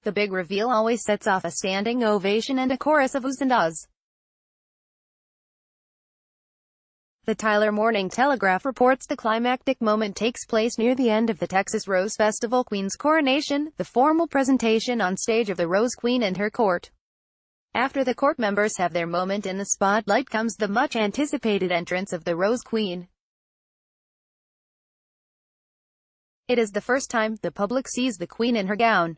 The big reveal always sets off a standing ovation and a chorus of oohs and ahs. The Tyler Morning Telegraph reports the climactic moment takes place near the end of the Texas Rose Festival Queen's coronation, the formal presentation on stage of the Rose Queen and her court. After the court members have their moment in the spotlight comes the much-anticipated entrance of the Rose Queen. It is the first time the public sees the Queen in her gown.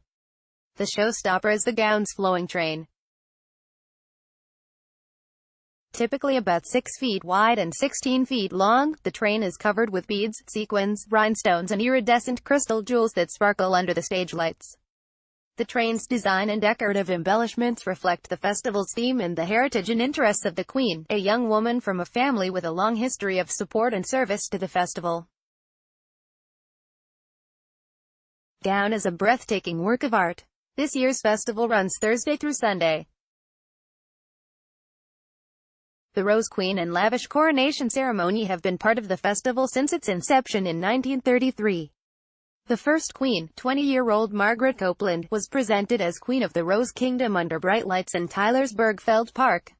The showstopper is the gown's flowing train. Typically about 6 feet wide and 16 feet long, the train is covered with beads, sequins, rhinestones and iridescent crystal jewels that sparkle under the stage lights. The train's design and decorative embellishments reflect the festival's theme and the heritage and interests of the Queen, a young woman from a family with a long history of support and service to the festival. Gown is a breathtaking work of art. This year's festival runs Thursday through Sunday. The Rose Queen and lavish coronation ceremony have been part of the festival since its inception in 1933. The first queen, 20-year-old Margaret Copeland, was presented as Queen of the Rose Kingdom under bright lights in Tyler's Bergfeld Park.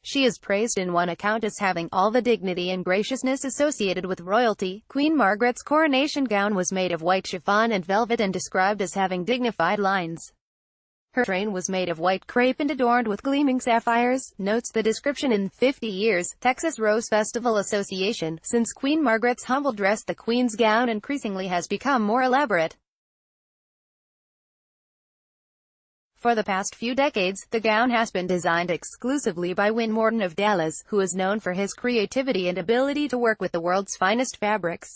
She is praised in one account as having all the dignity and graciousness associated with royalty. Queen Margaret's coronation gown was made of white chiffon and velvet and described as having dignified lines. Her train was made of white crepe and adorned with gleaming sapphires, notes the description in 50 Years, Texas Rose Festival Association. Since Queen Margaret's humble dress, the Queen's gown increasingly has become more elaborate. For the past few decades, the gown has been designed exclusively by Win Morton of Dallas, who is known for his creativity and ability to work with the world's finest fabrics.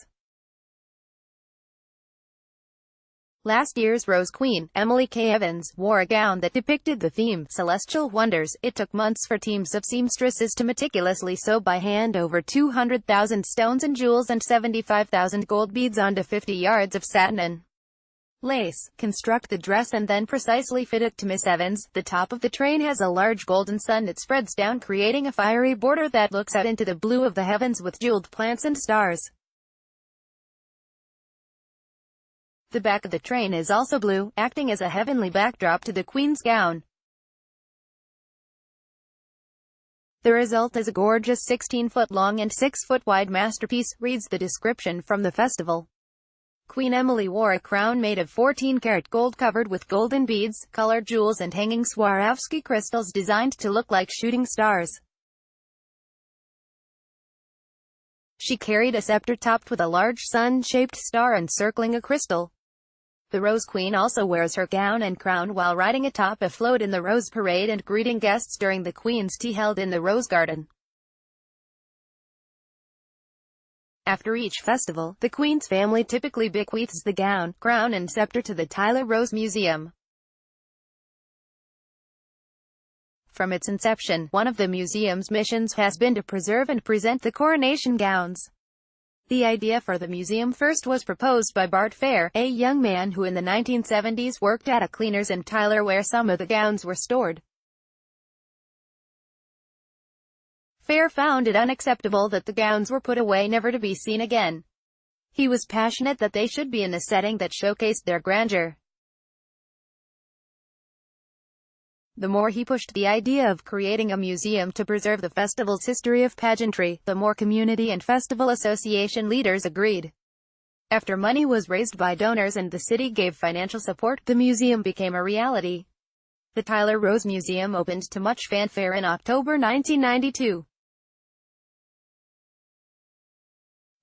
Last year's Rose Queen, Emily K. Evans, wore a gown that depicted the theme, Celestial Wonders. It took months for teams of seamstresses to meticulously sew by hand over 200,000 stones and jewels and 75,000 gold beads onto 50 yards of satin and lace, construct the dress and then precisely fit it to Miss Evans. The top of the train has a large golden sun that spreads down, creating a fiery border that looks out into the blue of the heavens with jeweled plants and stars. The back of the train is also blue, acting as a heavenly backdrop to the Queen's gown. The result is a gorgeous 16-foot-long and 6-foot-wide masterpiece, reads the description from the festival. Queen Emily wore a crown made of 14-karat gold covered with golden beads, colored jewels and hanging Swarovski crystals designed to look like shooting stars. She carried a scepter topped with a large sun-shaped star encircling a crystal. The Rose Queen also wears her gown and crown while riding atop a float in the Rose Parade and greeting guests during the Queen's tea held in the Rose Garden. After each festival, the Queen's family typically bequeaths the gown, crown and scepter to the Tyler Rose Museum. From its inception, one of the museum's missions has been to preserve and present the coronation gowns. The idea for the museum first was proposed by Bart Fair, a young man who in the 1970s worked at a cleaners in Tyler where some of the gowns were stored. Fair found it unacceptable that the gowns were put away never to be seen again. He was passionate that they should be in a setting that showcased their grandeur. The more he pushed the idea of creating a museum to preserve the festival's history of pageantry, the more community and festival association leaders agreed. After money was raised by donors and the city gave financial support, the museum became a reality. The Tyler Rose Museum opened to much fanfare in October 1992.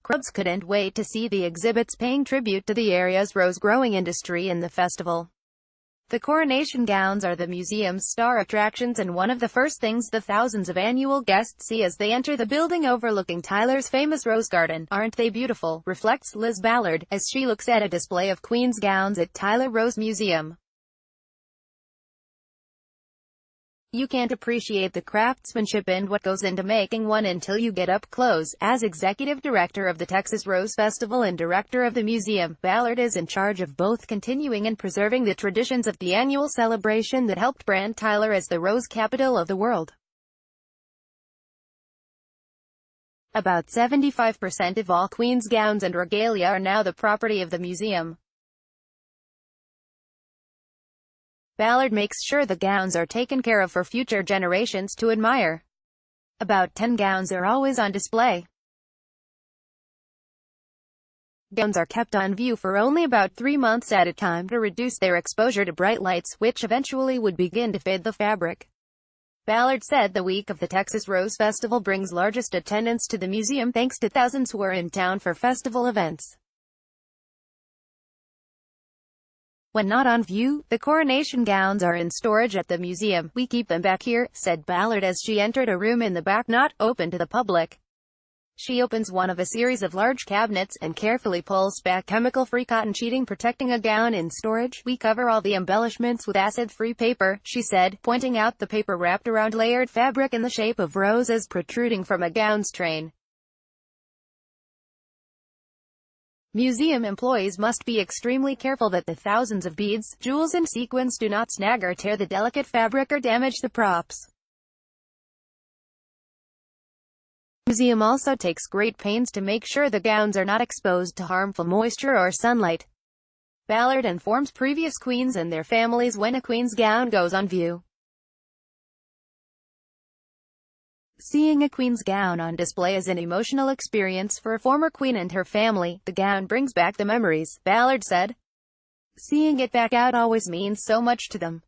Crowds couldn't wait to see the exhibits paying tribute to the area's rose-growing industry and the festival. The coronation gowns are the museum's star attractions and one of the first things the thousands of annual guests see as they enter the building overlooking Tyler's famous Rose Garden. Aren't they beautiful, reflects Liz Ballard, as she looks at a display of Queen's gowns at Tyler Rose Museum. You can't appreciate the craftsmanship and what goes into making one until you get up close. As executive director of the Texas Rose Festival and director of the museum, Ballard is in charge of both continuing and preserving the traditions of the annual celebration that helped brand Tyler as the rose capital of the world. About 75% of all Queen's gowns and regalia are now the property of the museum. Ballard makes sure the gowns are taken care of for future generations to admire. About 10 gowns are always on display. Gowns are kept on view for only about 3 months at a time to reduce their exposure to bright lights, which eventually would begin to fade the fabric. Ballard said the week of the Texas Rose Festival brings largest attendance to the museum thanks to thousands who are in town for festival events. When not on view, the coronation gowns are in storage at the museum. We keep them back here, said Ballard as she entered a room in the back not open to the public. She opens one of a series of large cabinets and carefully pulls back chemical-free cotton sheeting protecting a gown in storage. We cover all the embellishments with acid-free paper, she said, pointing out the paper wrapped around layered fabric in the shape of roses protruding from a gown's train. Museum employees must be extremely careful that the thousands of beads, jewels and sequins do not snag or tear the delicate fabric or damage the props. The museum also takes great pains to make sure the gowns are not exposed to harmful moisture or sunlight. Ballard informs previous queens and their families when a queen's gown goes on view. Seeing a queen's gown on display is an emotional experience for a former queen and her family. The gown brings back the memories, Ballard said. Seeing it back out always means so much to them.